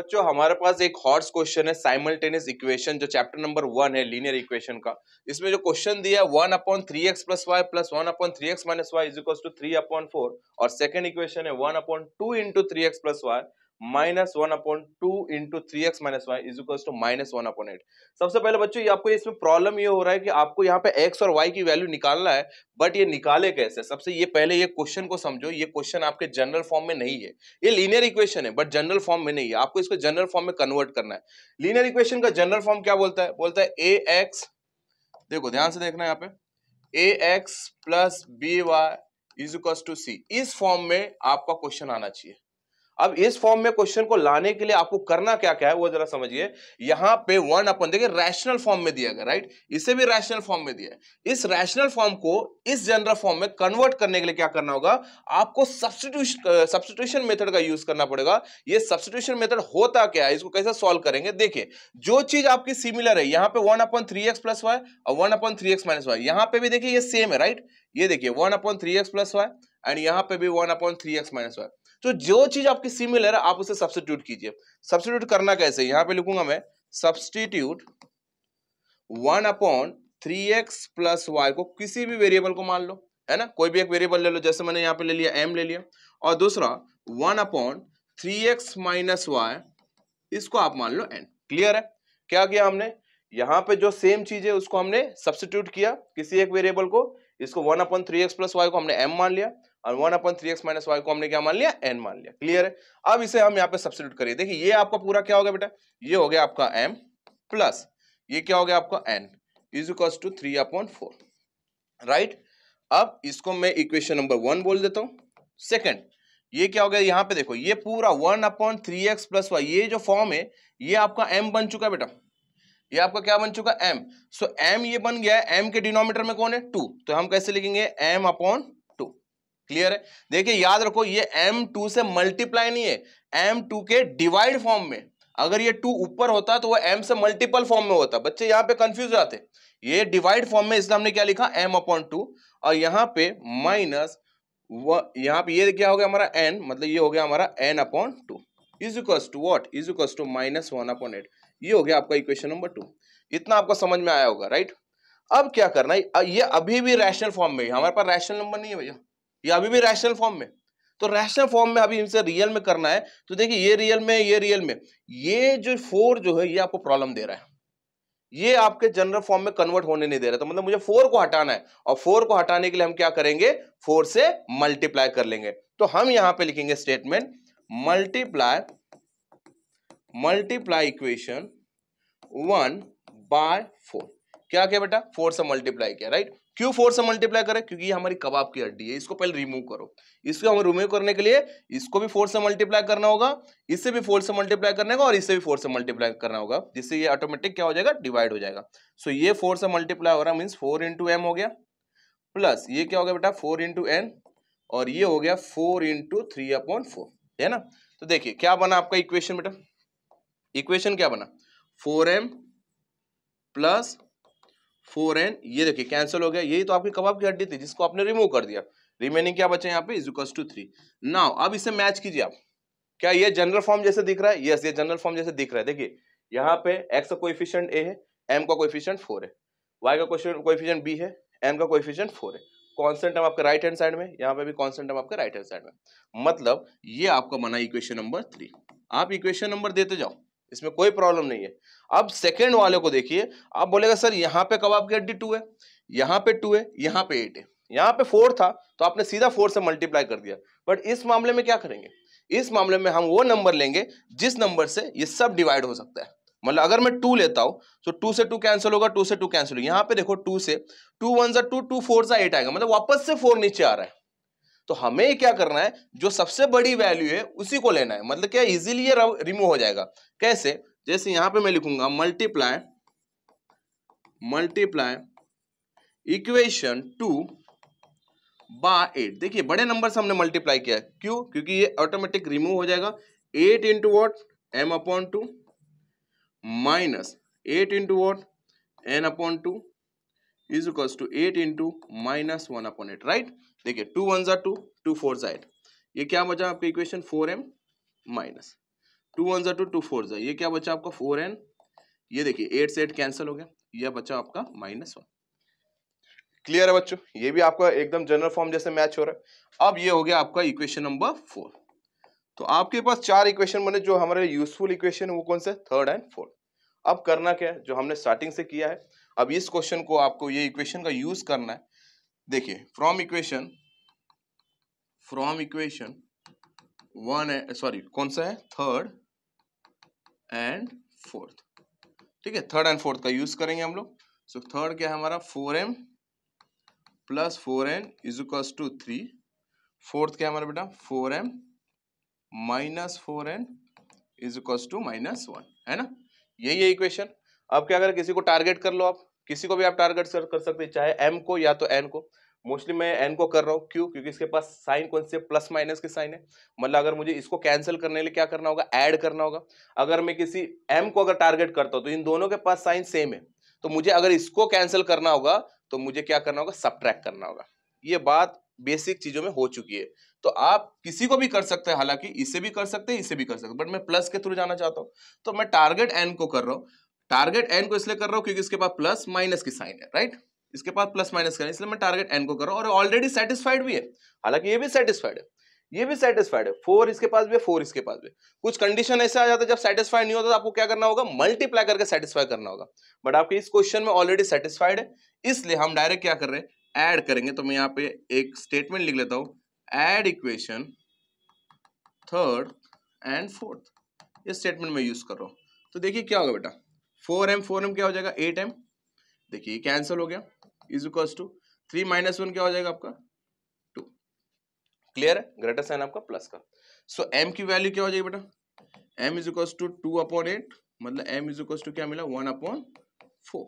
बच्चों हमारे पास एक हॉट्स क्वेश्चन है साइमल्टेनियस इक्वेशन जो चैप्टर नंबर 1 है लीनियर इक्वेशन का। इसमें जो क्वेश्चन दिया है 1/3x + y + 1/3x - y = 3/4 और सेकंड इक्वेशन है 1/2 × 3x + y - 1/2 × 3x - y = -1/8। सबसे पहले बच्चों ये आपको इसमें प्रॉब्लम ये हो रहा है कि आपको यहाँ पे x और y की वैल्यू निकालना है, बट ये निकाले कैसे। सबसे ये पहले ये क्वेश्चन को समझो, ये क्वेश्चन आपके जनरल फॉर्म में नहीं है, ये लीनियर इक्वेशन है बट जनरल फॉर्म में नहीं है, आपको इसको जनरल फॉर्म में कन्वर्ट करना है। लीनियर इक्वेशन का जनरल फॉर्म क्या बोलता है? बोलता है ax, देखो ध्यान से देखना यहाँ पे, ax + by = c। इस फॉर्म में आपका क्वेश्चन आना चाहिए। अब इस फॉर्म में क्वेश्चन को लाने के लिए आपको करना क्या क्या है वो जरा समझिए। यहां पे 1 देखिए रैशनल फॉर्म में दिया गया, राइट, इसे भी रैशनल फॉर्म में दिया है। इस रैशनल फॉर्म को इस जनरल फॉर्म में कन्वर्ट करने के लिए क्या करना होगा? आपको सब्स्टिट्यूशन मेथड का यूज करना पड़ेगा। ये सब्स्टिट्यूशन मेथड होता क्या है, इसको कैसे सॉल्व करेंगे? देखिए, जो चीज आपकी सिमिलर है, यहाँ पे 1/3x + y और 1/3x - y, यहाँ पे भी देखिए ये सेम है, राइट। ये देखिए 1/3x + y एंड यहाँ पे भी 1/3x - y। तो जो चीज आपकी सिमिलर है आप उसे सब्स्टिट्यूट कीजिए। सब्स्टिट्यूट करना कैसे? यहां पे लिखूंगा मैं सब्स्टिट्यूट 1/3x + y को किसी भी वेरिएबल को मान लो, है ना, कोई भी एक वेरिएबल ले लो, जैसे मैंने यहाँ पे ले लिया m ले लिया, और दूसरा 1/3x - y, इसको आप मान लो n। क्लियर है? क्या किया हमने? यहाँ पे जो सेम चीज है उसको हमने सब्स्टिट्यूट किया किसी एक वेरिएबल को, इसको 1/3x + y को हमने m मान लिया और 1/3x - y को हमने क्या मान लिया? n मान लिया। क्लियर है? अब इसे हम यहाँ पे सब्स्टिट्यूट करिए। देखिए ये आपका पूरा क्या हो गया बेटा? ये हो गया आपका m प्लस ये क्या हो गया आपका n = 3/4, राइट। अब इसको मैं इक्वेशन नंबर 1 बोल देता हूँ। सेकंड ये क्या हो गया? यहाँ पे देखो ये पूरा 1/3x + y, ये जो फॉर्म है ये आपका m बन चुका है बेटा। ये आपका क्या बन चुका? m। सो m ये बन गया है, m के डिनोमिनेटर में कौन है? 2, तो हम कैसे लिखेंगे? m/2। क्लियर है? देखिए याद रखो ये m 2 से मल्टीप्लाई नहीं है, m 2 के डिवाइड फॉर्म में। अगर ये 2 ऊपर होता तो वो m से मल्टीपल फॉर्म में होता। बच्चे यहाँ पे कंफ्यूज जाते, ये डिवाइड फॉर्म में, इसलिए हमने क्या लिखा? m/2 और यहाँ पे माइनस यहाँ पे ये क्या हो गया हमारा n, मतलब ये हो गया हमारा n/2 = what? -1/8। ये हो गया आपका इक्वेशन नंबर 2। इतना आपको समझ में आया होगा, राइट। अब क्या करना है? ये अभी भी रैशनल फॉर्म में है, हमारे पास रैशनल नंबर नहीं है भैया, ये अभी भी रैशनल फॉर्म में। तो रैशनल फॉर्म में अभी इनसे रियल में करना है, तो देखिए ये रियल में, ये रियल में, ये जो 4 जो है ये आपको प्रॉब्लम दे रहा है, ये आपके जनरल फॉर्म में कन्वर्ट होने नहीं दे रहा। तो मतलब मुझे 4 को हटाना है, और 4 को हटाने के लिए हम क्या करेंगे? 4 से मल्टीप्लाई कर लेंगे। तो हम यहां पे लिखेंगे स्टेटमेंट मल्टीप्लाई इक्वेशन 1/4। क्या किया बेटा? 4 से मल्टीप्लाई किया, राइट। क्यों 4 से मल्टीप्लाई करें? क्योंकि ये हमारी कबाब की हड्डी है, इसको पहले रिमूव करो। इसको हम रिमूव करने के लिए इसको भी 4 से मल्टीप्लाई करना होगा, इससे भी 4 से मल्टीप्लाई करने का, और इससे भी 4 से मल्टीप्लाई करना होगा, जिससे ये ऑटोमेटिक क्या हो जाएगा? डिवाइड हो जाएगा। सो ये 4 से मल्टीप्लाई हो रहा है, मीन्स 4 × m हो गया, प्लस ये क्या हो गया बेटा? 4 × n, और ये हो गया 4 × 3/4, है ना। तो देखिए क्या बना आपका इक्वेशन बेटा? इक्वेशन क्या बना? 4m प्लस 4n, ये देखिए कैंसिल हो गया, यही तो आपकी कबाब की हड्डी थी जिसको आपने रिमूव कर दिया। रिमेनिंग क्या बचे यहाँ पे? = 3। नाउ अब इसे मैच कीजिए आप। क्या ये जनरल फॉर्म जैसे दिख रहा है? यस, ये जनरल फॉर्म जैसे दिख रहा है। देखिए यहाँ पे x का कोएफिशिएंट a है, m का कोएफिशिएंट 4 है, y का कोएफिशिएंट b है, n का कोएफिशिएंट 4 है। कांस्टेंट टर्म आपके राइट हैंड साइड में, यहाँ पे भी कांस्टेंट टर्म आपके राइट हैंड साइड में। मतलब ये आपका बना इक्वेशन नंबर 3। आप इक्वेशन नंबर देते जाओ, इसमें कोई प्रॉब्लम नहीं है। अब सेकंड वाले को देखिए, आप बोलेगा सर यहाँ पे कबाब की हड्डी 2 है, यहाँ पे 2 है, यहाँ पे 8 है, यहाँ पे 4 था तो आपने सीधा 4 से मल्टीप्लाई कर दिया। बट इस मामले में क्या करेंगे? इस मामले में हम वो नंबर लेंगे जिस नंबर से ये सब डिवाइड हो सकता है। मतलब अगर मैं 2 लेता हूं तो 2 से 2 कैंसिल होगा, 2 से 2 कैंसिल होगा। यहाँ पे देखो 2 से 2 1 2, 2 4 8 आएगा, मतलब वापस से 4 नीचे आ रहा है। तो हमें क्या करना है? जो सबसे बड़ी वैल्यू है उसी को लेना है। मतलब क्या? इजीली ये रिमूव हो जाएगा। कैसे? जैसे यहां पे मैं लिखूंगा मल्टीप्लाई इक्वेशन 2/8। देखिए बड़े नंबर से हमने मल्टीप्लाई किया है, क्यों? क्योंकि ये ऑटोमेटिक रिमूव हो जाएगा। 8 × what? m/2 minus 8 × what? n/2 = 8 × -1/8, right. देखिए 2 1 2, 2 4 8, ये क्या बचा आपका इक्वेशन? 4m माइनस 2 1 जा 2, 2 4 जा, ये क्या बचा आपका 4n, ये देखिए 8 से 8 कैंसिल हो गया, ये बचा आपका -1। क्लियर है बच्चों, ये भी आपका एकदम जनरल फॉर्म जैसे मैच हो रहा है। अब ये हो गया आपका इक्वेशन नंबर 4। तो आपके पास 4 इक्वेशन बने, जो हमारे यूजफुल इक्वेशन है वो कौन से, थर्ड एंड फोर्थ। अब करना क्या है, जो हमने स्टार्टिंग से किया है, अब इस क्वेश्चन को आपको ये इक्वेशन का यूज करना है। देखिए फ्रॉम इक्वेशन 1 सॉरी कौन सा है, थर्ड एंड फोर्थ, ठीक है, थर्ड एंड फोर्थ का यूज करेंगे हम लोग। सो थर्ड क्या है हमारा 4m plus 4n is equals to 3, fourth क्या है हमारा बेटा 4m minus 4n is equals to -1, है ना, यही है इक्वेशन। अब क्या करें, किसी को टारगेट कर लो, आप किसी को भी आप टारगेट कर सकते हैं, चाहे m को या तो n को। मोस्टली मैं n को कर रहा हूँ, क्यों, क्योंकि इसके पास साइन कौन से, प्लस माइनस के साइन है। मतलब अगर मुझे इसको कैंसिल करने के लिए क्या करना होगा, ऐड करना होगा। अगर मैं किसी m को अगर टारगेट करता हूँ तो इन दोनों के पास साइन सेम है, तो मुझे अगर इसको कैंसिल करना होगा तो मुझे क्या करना होगा, सब्ट्रैक्ट करना होगा। ये बात बेसिक चीजों में हो चुकी है। तो आप किसी को भी कर सकते हैं, हालांकि इसे भी कर सकते हैं, इसे भी कर सकते हैं, बट मैं प्लस के थ्रू जाना चाहता हूँ, तो मैं टारगेट n को कर रहा हूँ। टारगेट n को इसलिए कर रहा हूँ क्योंकि इसके पास प्लस माइनस की साइन है, राइट, इसके पास प्लस माइनस का है, इसलिए मैं टारगेट n को कर रहा हूँ, और ऑलरेडी सेटिस्फाइड भी है। हालांकि ये भी सेटिस्फाइड है, ये भी सेटिस्फाइड है, 4 इसके पास भी है, 4 इसके पास भी। कुछ कंडीशन ऐसे आ जाता है जब सेटिस्फाइड नहीं होता तो आपको क्या करना होगा, मल्टीप्लाई करके सेटिस्फाई करना होगा। बट आपके इस क्वेश्चन में ऑलरेडी सेटिस्फाइड है, इसलिए हम डायरेक्ट क्या कर रहे हैं, ऐड करेंगे। तो मैं यहाँ पे एक स्टेटमेंट लिख लेता हूँ, add equation third and fourth, ये स्टेटमेंट में यूज कर रहा हूँ। तो देखिए क्या होगा बेटा, 4m क्या हो जाएगा 8m, देखिए कैंसिल हो गया, इज इक्वल्स टू 3 - 1 क्या हो जाएगा आपका 2। क्लियर है, ग्रेटर साइन आपका प्लस का। सो m की वैल्यू क्या हो जाएगी बेटा, m इज इक्वल्स टू 2/8, मतलब m इज इक्वल्स टू क्या मिला 1/4,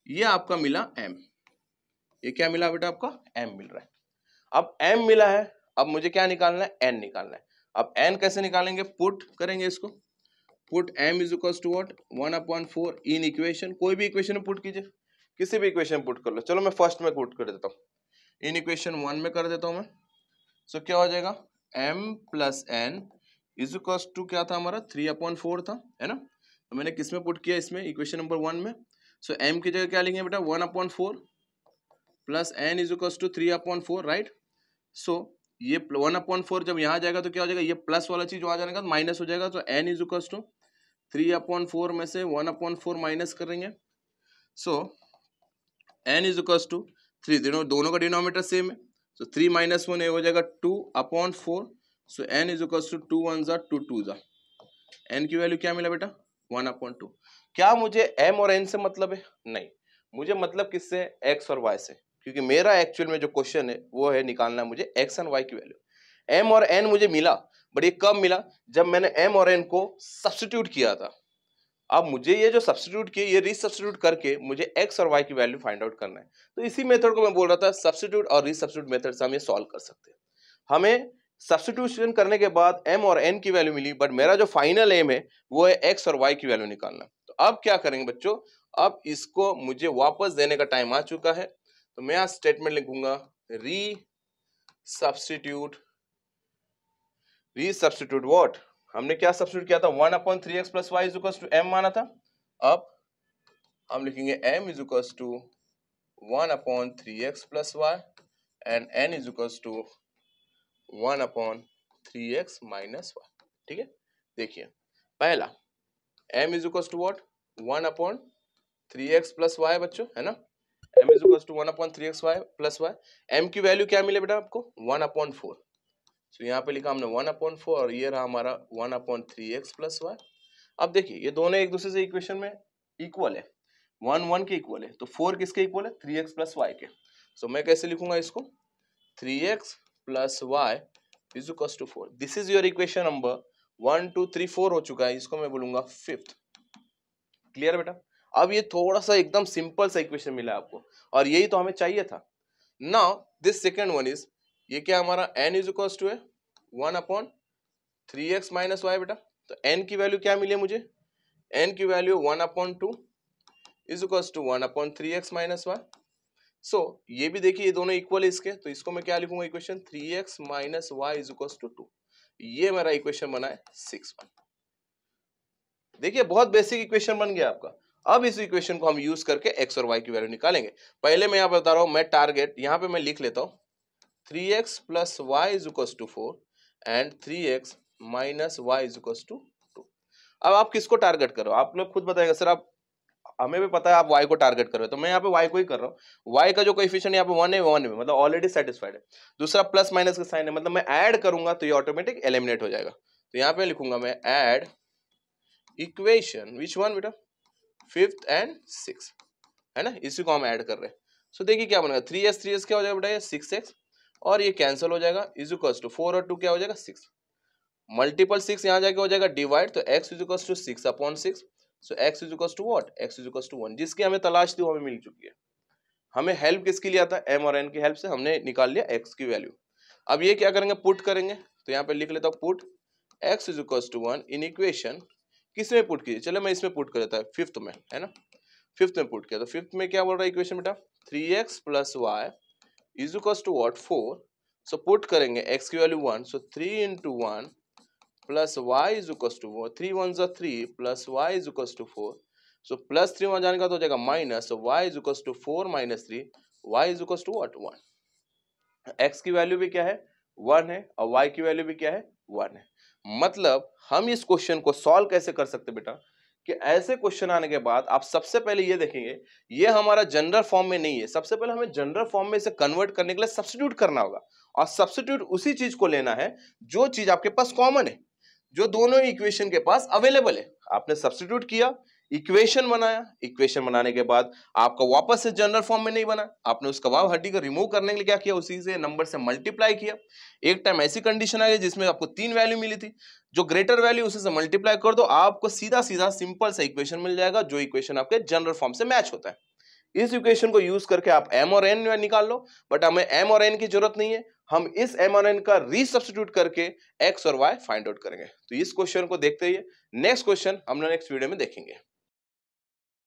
ये आपका मिला m। ये क्या मिला बेटा आपका m मिल रहा है। अब m मिला है, अब मुझे क्या निकालना है, n निकालना है। अब n कैसे निकालेंगे, पुट करेंगे इसको, put m is equals to what 1/4 in equation, कोई भी इक्वेशन में पुट कीजिए, किसी भी इक्वेशन में पुट कर लो। चलो मैं फर्स्ट में पुट कर देता हूँ, इन इक्वेशन 1 में कर देता हूँ मैं। सो क्या हो जाएगा m plus n is equals to क्या था हमारा 3/4 था, है ना। तो मैंने किस में पुट किया, इसमें इक्वेशन नंबर 1 में। सो m की जगह क्या लेंगे बेटा 1/4 plus n is equals to 3/4, right. So ये 1/4 जब यहाँ जाएगा तो क्या हो जाएगा, ये प्लस वाला चीज वहां जाने का माइनस हो जाएगा, तो n इज इक्वल्स टू 3/4 में से 1/4 माइनस करेंगे। सो n इज इक्वल्स टू 3, दोनों का डिनोमिनेटर सेम है, सो 3 - 1 ये हो जाएगा 2/4। सो n इज इक्वल्स टू 2 1 जा 2 2 जा, n की वैल्यू क्या मिला बेटा 1/2। क्या मुझे m और n से मतलब है, नहीं, मुझे मतलब किससे, x और y से, क्योंकि मेरा एक्चुअल में जो क्वेश्चन है वो है निकालना मुझे x एंड y की वैल्यू। m और n मुझे मिला, बट ये कब मिला, जब मैंने m और n को सब्स्टिट्यूट किया था। अब मुझे ये जो सब्स्टिट्यूट किए, ये रीसब्स्टिट्यूट करके मुझे x और y की वैल्यू फाइंड आउट करना है। तो इसी मेथड को मैं बोल रहा था, सब्स्टिट्यूट और रीसब्स्टिट्यूट मेथड से हम ये सॉल्व कर सकते हैं। हमें सब्स्टिट्यूशन करने के बाद m और n की वैल्यू मिली, बट मेरा जो फाइनल एम है वो है x और y की वैल्यू निकालना। तो अब क्या करेंगे बच्चों, अब इसको मुझे वापस देने का टाइम आ चुका है। तो मैं यहाँ स्टेटमेंट लिखूंगा, रीसब्स्टिट्यूट व्हाट, हमने क्या सब्स्टिट्यूट किया था, 1/3x plus y is equals to m माना था। अब हम लिखेंगे m is equals to 1/3x plus y and n is equals to 1/3x minus y, ठीक है। देखिए पहला m is equals to what 1/3x plus y बच्चों, है ना, m is equals to 1/3x y plus y। m की value क्या मिले बेटा आपको 1/4, तो यहाँ पे लिखा हमने 1/4 और ये रहा हमारा 1/3x प्लस y। अब देखिए ये दोनों एक दूसरे से इक्वेशन में इक्वल है, 1 1 के इक्वल है, तो 4 किसके इक्वल है 3x प्लस y के। सो मैं कैसे लिखूंगा इसको, 3x plus y is equals to 4। This is your equation number 1 2 3 4 हो चुका है, इसको मैं बोलूंगा फिफ्थ। क्लियर बेटा, अब ये थोड़ा सा एकदम सिंपल सा इक्वेशन मिला आपको, और यही तो हमें चाहिए था। Now this second one is, ये क्या हमारा n इज इक्वल्स टू है 1/3x माइनस y बेटा। तो n की वैल्यू क्या मिली मुझे, n की value 1/2 is equals to 1/3x minus y। So ये भी देखिए ये दोनों इक्वल है इसके, तो इसको मैं क्या लिखूंगा equation 3x minus y is equals to 2। ये मेरा इक्वेशन बना है 6 1। देखिए बहुत बेसिक इक्वेशन बन गया आपका। अब इस इक्वेशन को हम यूज करके एक्स और वाई की वैल्यू निकालेंगे। पहले मैं यहाँ बता रहा हूँ, मैं टारगेट यहाँ पे मैं लिख लेता हूँ 3x plus Y is equal to 4 and 3x minus Y is equal to 2। अब आप किसको टारगेट कर रहे हो, आप लोग खुद बताएंगे सर। आप हमें भी पता है आप y को टारगेट कर रहे हो, तो मैं यहाँ पे y को ही कर रहा हूँ। y का जो कोएफिशिएंट यहाँ पे 1 है, 1 है, मतलब ऑलरेडी सेटिस्फाइड है। दूसरा प्लस माइनस का साइन है, मतलब मैं ऐड करूंगा तो ये ऑटोमेटिक एलिमिनेट हो जाएगा। तो यहाँ पे लिखूंगा मैं ऐड इक्वेशन विच वन बेटा, 5th एंड 6th, है ना, इसी को हम ऐड कर रहे हैं। सो देखिए क्या बनेगा, 3s क्या हो जाएगा बेटा, ये 6x और ये कैंसिल हो जाएगा, इज इक्वल टू 4 और 2 क्या हो जाएगा 6, मल्टीपल 6 यहाँ जाके हो जाएगा डिवाइड, तो x is equal to 6 upon 6। So x is equal to what, x is equal to 1, जिसकी हमें तलाश थी वो हमें मिल चुकी है। हमें हेल्प किसकी लिया था, m और n की हेल्प से हमने निकाल लिया x की वैल्यू। अब ये क्या करेंगे, पुट करेंगे। तो यहाँ पे लिख लेता हूँ put x is equal to 1 in equation, किसमें पुट कीजिए, चलो मैं इसमें पुट कर देता है, 5th में, है ना, 5th में पुट किया। तो 5th में क्या बोल रहा है इक्वेशन बेटा, 3x plus Y is equal to what 4। So put करेंगे x की value 1, so 3 into 1 plus Y is equal to 4, 3 1 जा 3 plus Y is equal to 4। So plus 3 वहां जाने का तो हो जाएगा minus, so y is equal to 4 minus 3, y is equal to what 1। x की वैल्यू भी क्या है 1 है और y की वैल्यू भी क्या है 1 है। मतलब हम इस क्वेश्चन को सॉल्व कैसे कर सकते बेटा, कि ऐसे क्वेश्चन आने के बाद आप सबसे पहले ये देखेंगे, ये हमारा जनरल फॉर्म में नहीं है, सबसे पहले हमें जनरल फॉर्म में इसे कन्वर्ट करने के लिए सब्स्टिट्यूट करना होगा। और सब्स्टिट्यूट उसी चीज को लेना है जो चीज आपके पास कॉमन है, जो दोनों इक्वेशन के पास अवेलेबल है। आपने सब्स्टिट्यूट किया, इक्वेशन बनाया, इक्वेशन बनाने के बाद आपका वापस से जनरल फॉर्म में नहीं बना, आपने उस कबाब हड्डी को रिमूव करने के लिए क्या किया, उसी से नंबर से मल्टीप्लाई किया। एक टाइम ऐसी कंडीशन आ गई जिसमें आपको 3 वैल्यू मिली थी, जो ग्रेटर वैल्यू उसी से मल्टीप्लाई कर दो, आपको सीधा सीधा सिंपल सा इक्वेशन मिल जाएगा, जो इक्वेशन आपके जनरल फॉर्म से मैच होता है। इस इक्वेशन को यूज करके आप m और n निकाल लो, बट हमें m और n की जरूरत नहीं है, हम इस m और n का रीसब्स्टिट्यूट करके x और y फाइंड आउट करेंगे। तो इस क्वेश्चन को देखते ही नेक्स्ट क्वेश्चन हम लोग नेक्स्ट वीडियो में देखेंगे।